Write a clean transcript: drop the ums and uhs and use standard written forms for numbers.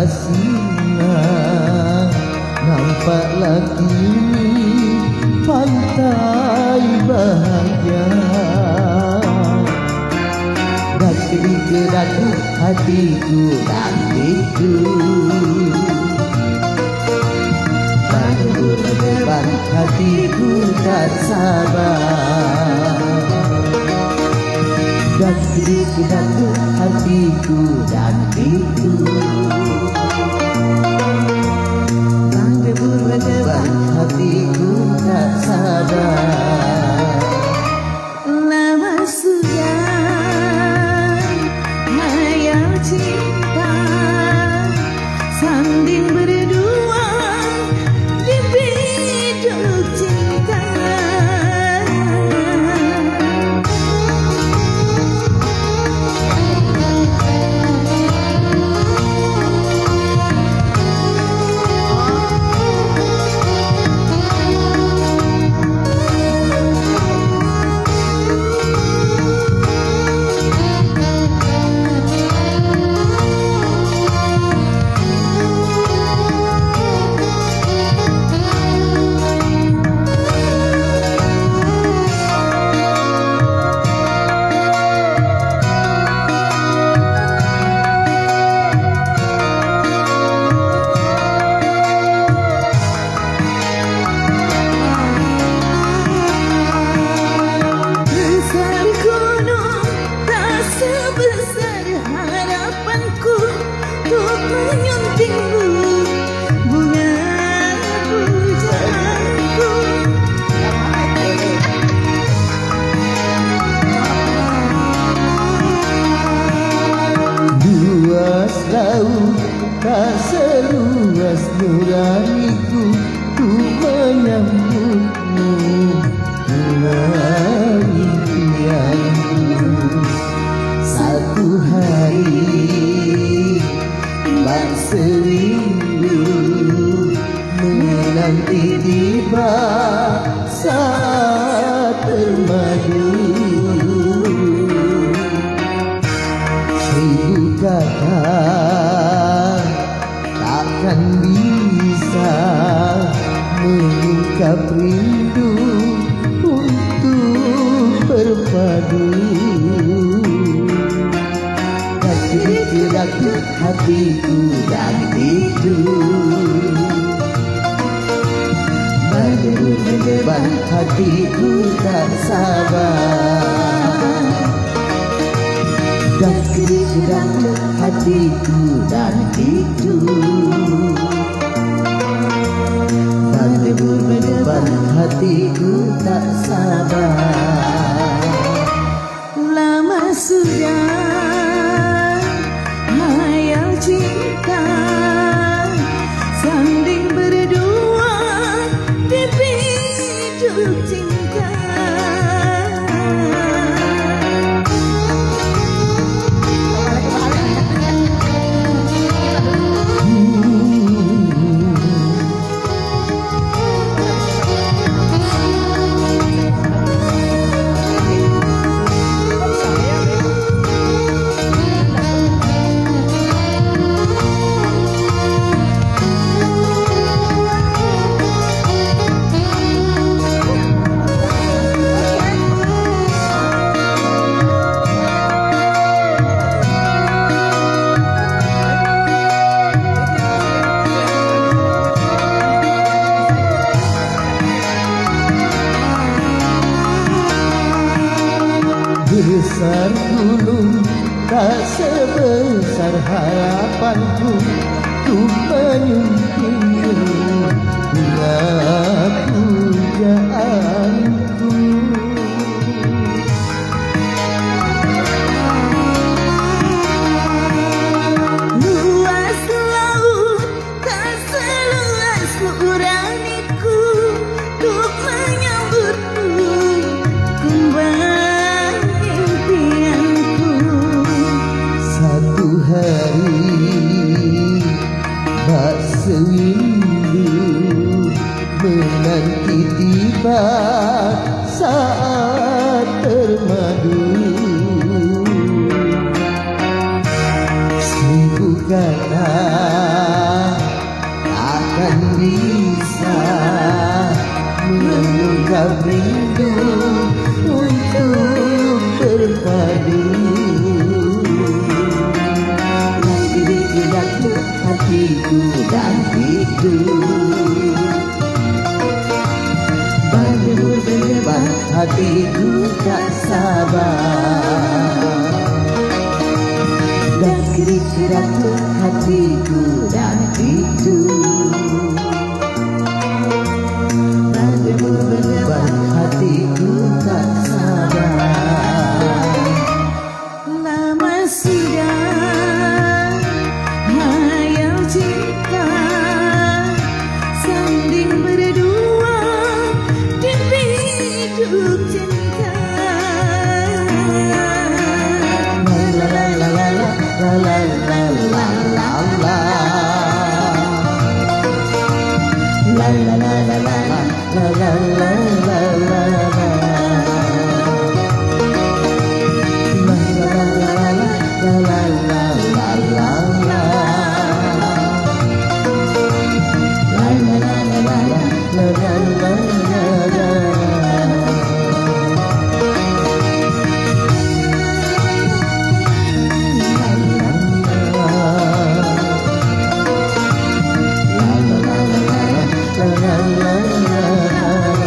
Sinar nampaklah kini pantai bahagia. Dekat hatiku dan itu berdebar hatiku tak sabar. Dekat hatiku dan itu hatiku tak sabar. Lama sudah hayal cinta sanding berdua di biduk cinta. Laut tak seluas nuraniku untuk menyambutmu hari impianku. Satu hari bak serindu menanti tiba saat termadu. Seribu kata takkan bisa mengungkap rindu untuk berpadu. Dekat hatiku dan itu berdebar hatiku tak sabar. Dekat hatiku dan itu berdebar hatiku tak sabar. Lama sudah hayal cinta sanding berdua di biduk cinta. harapanku untuk menyuntingmu bunga pujaanku. Luas laut tak seluas nuraniku untuk menyambutmu kembali impianku. Satu hari bak sewindu menanti tiba saat termadu. Seribu kata takkan bisa mengungkap rindu untuk berpadu. Lagi-lagi hatiku dan hidup, berdebar hatiku tak sabar. Dan kira-kira hatiku dan hidup, berdebar hatiku tak sabar. Lama sudah hayal cinta sanding berdua di bijuk cinta. La la la la la la la la la la la. La la la la la la la la la la la. La la la la la la la la la.